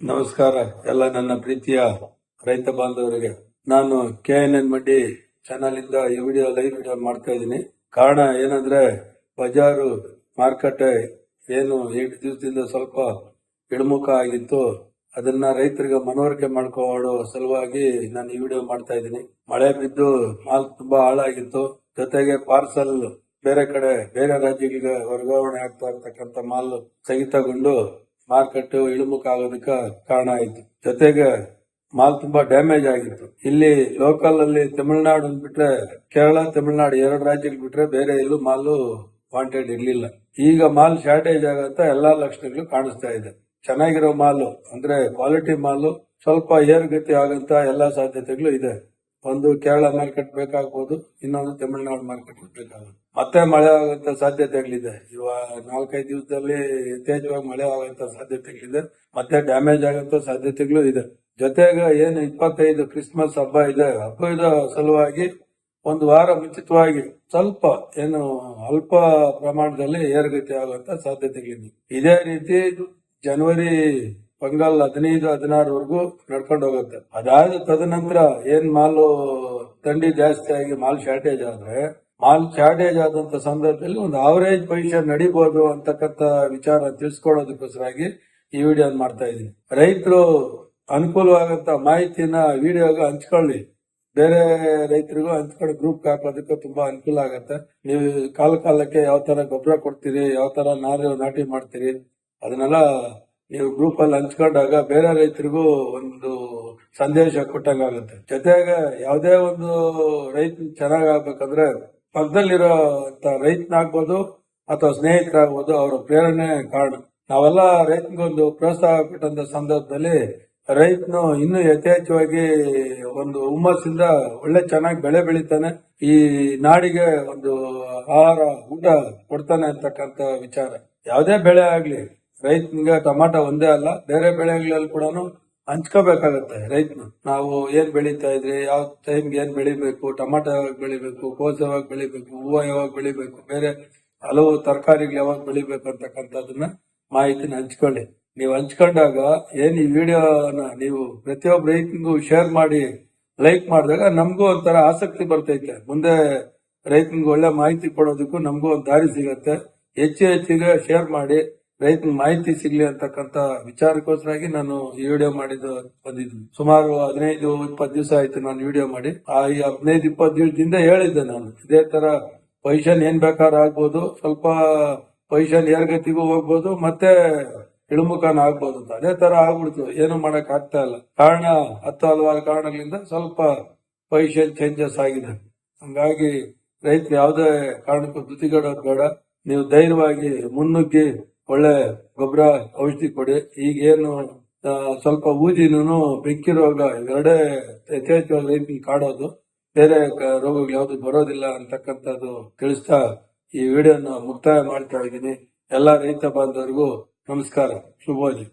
ನಮಸ್ಕಾರ ಎಲ್ಲ ನನ್ನ ಪ್ರೀತಿಯ ರೈತ ಬಾಂಧವರಿಗೆ. ನಾನು KNN ಮಂಡಿ ಚಾನಲ್ ಇಂದ ಈ ಲೈವ್ ವಿಡಿಯೋ ಮಾಡ್ತಾ ಇದ್ದೀನಿ. ಕಾರಣ ಏನಂದ್ರೆ ಬಜಾರು ಮಾರುಕಟ್ಟೆ ಏನು 8 ದಿವಸದಿಂದ ಸ್ವಲ್ಪ ಇಳಿಮುಖ ಆಗಿತ್ತು. ಅದನ್ನ ರೈತರಿಗೆ ಮನವರಿಕೆ ಮಾಡ್ಕೊಳ್ಳೋ ಸಲುವಾಗಿ ನಾನು ಈ ವಿಡಿಯೋ ಮಾಡ್ತಾ ಇದ್ದೀನಿ. ಮಳೆ ಬಿದ್ದು ಮಾಲ್ ತುಂಬಾ ಹಾಳಾಗಿತ್ತು. ಜೊತೆಗೆ ಪಾರ್ಸಲ್ ಬೇರೆ ಕಡೆ ಬೇರೆ ರಾಜ್ಯಗಳಿಗೆ ವರ್ಗಾವಣೆ ಆಗ್ತಾ ಇರತಕ್ಕಂತ ಮಾಲ್ ಸ್ಥಗಿತಗೊಂಡು ಮಾರ್ಕೆಟ್ ಇಳಿಮುಖ ಆಗೋದಕ್ಕೆ ಕಾರಣ ಆಯ್ತು. ಜೊತೆಗೆ ಮಾಲ್ ತುಂಬಾ ಡ್ಯಾಮೇಜ್ ಆಗಿತ್ತು. ಇಲ್ಲಿ ಲೋಕಲ್ ಅಲ್ಲಿ ತಮಿಳುನಾಡು ಬಿಟ್ರೆ ಕೇರಳ ತಮಿಳುನಾಡು 2 ರಾಜ್ಯಗಳು ಬಿಟ್ರೆ ಬೇರೆ ಎಲ್ಲೂ ಮಾಲ್ ವಾಂಟೆಡ್ ಇರ್ಲಿಲ್ಲ. ಈಗ ಮಾಲ್ ಶಾರ್ಟೇಜ್ ಆಗಂತ ಎಲ್ಲಾ ಲಕ್ಷಣಗಳು ಕಾಣಿಸ್ತಾ ಇದೆ. ಚೆನ್ನಾಗಿರೋ ಮಾಲ್ ಅಂದ್ರೆ ಕ್ವಾಲಿಟಿ ಮಾಲ್ ಸ್ವಲ್ಪ ಏರುಗತಿ ಆಗಂತ ಎಲ್ಲಾ ಸಾಧ್ಯತೆಗಳು ಇದೆ. ಒಂದು ಕೇರಳ ಮಾರ್ಕೆಟ್ ಬೇಕಾಗಬಹುದು, ಇನ್ನೊಂದು ತಮಿಳುನಾಡು ಮಾರ್ಕೆಟ್ ಬೇಕಾಗಬಹುದು. ಮತ್ತೆ ಮಳೆ ಆಗುವಂತ ಸಾಧ್ಯತೆಗಳಿದೆ. ಇವಾಗ 4-5 ದಿವಸದಲ್ಲಿ ಯಥೇಚ್ಛವಾಗಿ ಮಳೆ ಆಗುವಂತ ಸಾಧ್ಯತೆಗಳಿದೆ. ಮತ್ತೆ ಡ್ಯಾಮೇಜ್ ಆಗುವಂತ ಸಾಧ್ಯತೆಗಳು ಇದೆ. ಜೊತೆಗೆ ಏನು 25 ಕ್ರಿಸ್ಮಸ್ ಹಬ್ಬ ಇದೆ. ಹಬ್ಬದ ಸಲುವಾಗಿ ಒಂದು ವಾರ ಮುಂಚಿತವಾಗಿ ಸ್ವಲ್ಪ ಏನು ಅಲ್ಪ ಪ್ರಮಾಣದಲ್ಲಿ ಏರುಗತಿ ಆಗುವಂತ ಸಾಧ್ಯತೆಗಳಿದೆ. ಇದೇ ರೀತಿ ಜನವರಿ ಪೊಂಗಲ್ 15-16 ನಡ್ಕೊಂಡು ಹೋಗುತ್ತೆ. ಅದಾದ ತದನಂತರ ಏನ್ ಮಾಲ್ ಥಂಡಿ ಜಾಸ್ತಿ ಆಗಿ ಮಾಲ್ ಶಾರ್ಟೇಜ್ ಆದ್ರೆ ಮಾಲ್ ಶಾರ್ಟೇಜ್ ಆದಂತ ಸಂದರ್ಭದಲ್ಲಿ ಒಂದು ಆವರೇಜ್ ಪೊಸಿಷನ್ ನಡಿಬಹುದು ಅಂತಕ್ಕಂತ ವಿಚಾರ ತಿಳಿಸ್ಕೊಡೋದಕ್ಕೋಸ್ಕರಾಗಿ ಈ ವಿಡಿಯೋ ಮಾಡ್ತಾ ಇದ್ದೀನಿ. ರೈತರು ಅನುಕೂಲವಾಗಂತ ಮಾಹಿತಿನ ವಿಡಿಯೋಗ ಹಂಚ್ಕೊಳ್ಳಿ. ಬೇರೆ ರೈತರಿಗೂ ಹಂಚ್ಕೊಂಡು ಗ್ರೂಪ್ ಹಾಕೋದಕ್ಕೆ ತುಂಬಾ ಅನುಕೂಲ ಆಗತ್ತೆ. ನೀವು ಕಾಲಕ್ಕೆ ಯಾವ ತರ ಗೊಬ್ಬರ ಕೊಡ್ತೀರಿ, ಯಾವ ತರ ನಾಟಿ ಮಾಡ್ತೀರಿ, ಅದನ್ನೆಲ್ಲ ನೀವು ಗ್ರೂಪ್ ಅಲ್ಲಿ ಹಂಚ್ಕೊಂಡಾಗ ಬೇರೆ ರೈತರಿಗೂ ಒಂದು ಸಂದೇಶ ಕೊಟ್ಟಂಗಾಗುತ್ತೆ. ಜೊತೆಗೆ ಯಾವುದೇ ಒಂದು ರೈತ ಚೆನ್ನಾಗಾಗ್ಬೇಕಂದ್ರೆ ಪಕ್ಕದಲ್ಲಿರೋ ರೈತನಾಗ್ಬೋದು ಅಥವಾ ಸ್ನೇಹಿತರಾಗ್ಬೋದು, ಅವರ ಪ್ರೇರಣೆ ಕಾರಣ. ನಾವೆಲ್ಲ ರೈತನಿಗೊಂದು ಪ್ರೋತ್ಸಾಹ ಕೊಟ್ಟಂತ ಸಂದರ್ಭದಲ್ಲಿ ರೈತನು ಇನ್ನೂ ಯಥೇಚ್ಛವಾಗಿ ಒಂದು ಹುಮ್ಮಸ್ಸಿಂದ ಒಳ್ಳೆ ಚೆನ್ನಾಗಿ ಬೆಳೆ ಬೆಳಿತಾನೆ. ಈ ನಾಡಿಗೆ ಒಂದು ಆಹಾರ ಊಟ ಕೊಡ್ತಾನೆ ಅಂತಕ್ಕಂತ ವಿಚಾರ. ಯಾವುದೇ ಬೆಳೆ ಆಗ್ಲಿ ರೈತನಿಗೆ ಟೊಮಾಟೊ ಒಂದೇ ಅಲ್ಲ, ಬೇರೆ ಬೆಳೆಗಳಲ್ಲಿ ಕೂಡ ಹಂಚ್ಕೋಬೇಕಾಗತ್ತೆ. ರೈತನು ನಾವು ಏನ್ ಬೆಳೀತಾ ಇದ್ರಿ, ಯಾವ ಟೈಮ್ಗೆ ಏನ್ ಬೆಳಿಬೇಕು, ಟೊಮಾಟೊ ಯಾವಾಗ ಬೆಳಿಬೇಕು, ಕೋಸು ಯಾವಾಗ ಬೆಳಿಬೇಕು, ಹೂವು ಯಾವಾಗ ಬೆಳಿಬೇಕು, ಬೇರೆ ಹಲವು ತರಕಾರಿಗಳು ಯಾವಾಗ ಬೆಳಿಬೇಕು ಅಂತಕ್ಕಂಥದನ್ನ ಮಾಹಿತಿನ ಹಂಚ್ಕೊಳ್ಳಿ. ನೀವು ಹಂಚ್ಕೊಂಡಾಗ ಏನ್ ಈ ವಿಡಿಯೋನ ನೀವು ಪ್ರತಿಯೊಬ್ಬ ರೈತನಿಗೂ ಶೇರ್ ಮಾಡಿ ಲೈಕ್ ಮಾಡಿದಾಗ ನಮಗೂ ಒಂಥರ ಆಸಕ್ತಿ ಬರ್ತೈತೆ. ಮುಂದೆ ರೈತನಿಗೆ ಒಳ್ಳೆ ಮಾಹಿತಿ ಕೊಡೋದಕ್ಕೂ ನಮಗೂ ಒಂದು ದಾರಿ ಸಿಗತ್ತೆ. ಹೆಚ್ಚಿಗೆ ಶೇರ್ ಮಾಡಿ ರೈತನ ಮಾಹಿತಿ ಸಿಗ್ಲಿ ಅಂತಕ್ಕಂತ ವಿಚಾರಕ್ಕೋಸ್ಕರಾಗಿ ನಾನು ಈ ವಿಡಿಯೋ ಬಂದಿದ್ದೀನಿ. ಸುಮಾರು 15-20 ದಿವಸ ಆಯ್ತು ನಾನು ವಿಡಿಯೋ ಮಾಡಿ. ಈ 15-20 ದಿವಸದಿಂದ ಹೇಳಿದ್ದೆ ನಾನು ಇದೇ ತರ ಪೊಸಿಷನ್ ಏನ್ ಬೇಕಾದ್ರೂ ಆಗ್ಬೋದು, ಸ್ವಲ್ಪ ಪೊಸಿಷನ್ ಏರ್ಗತಿಗೂ ಹೋಗ್ಬೋದು, ಮತ್ತೆ ಇಳಿಮುಖನ ಆಗ್ಬೋದು ಅಂತ. ಅದೇ ತರ ಆಗ್ಬಿಡ್ತು, ಏನು ಮಾಡಕ್ ಆಗ್ತಾ ಇಲ್ಲ. ಕಾರಣ ಹಲವಾರು ಕಾರಣಗಳಿಂದ ಸ್ವಲ್ಪ ಪೊಸಿಷನ್ ಚೇಂಜಸ್ ಆಗಿದೆ. ಹಂಗಾಗಿ ರೈತರು ಯಾವುದೇ ಕಾರಣಕ್ಕೂ ಧೃತಿಗೆಡೋದು ಬೇಡ. ನೀವು ಧೈರ್ಯವಾಗಿ ಮುನ್ನುಗ್ಗಿ ಒಳ್ಳೆ ಗೊಬ್ಬರ ಔಷಧಿ ಕೊಡಿ. ಈಗೇನು ಸ್ವಲ್ಪ ಊದಿನೂ ಬೆಂಕಿ ರೋಗ ಎರಡೇ ಯಥೇಚ್ಛವಾಗಿ ರೈತನ ಕಾಡೋದು, ಬೇರೆ ರೋಗಗಳು ಯಾವ್ದು ಬರೋದಿಲ್ಲ ಅಂತಕ್ಕಂಥದ್ದು ತಿಳಿಸ್ತಾ ಈ ವಿಡಿಯೋನ ಮುಕ್ತಾಯ ಮಾಡ್ತಾ ಇದ್ದೀನಿ. ಎಲ್ಲಾ ರೈತ ಬಾಂಧವರಿಗೂ ನಮಸ್ಕಾರ, ಶುಭೋದಯ.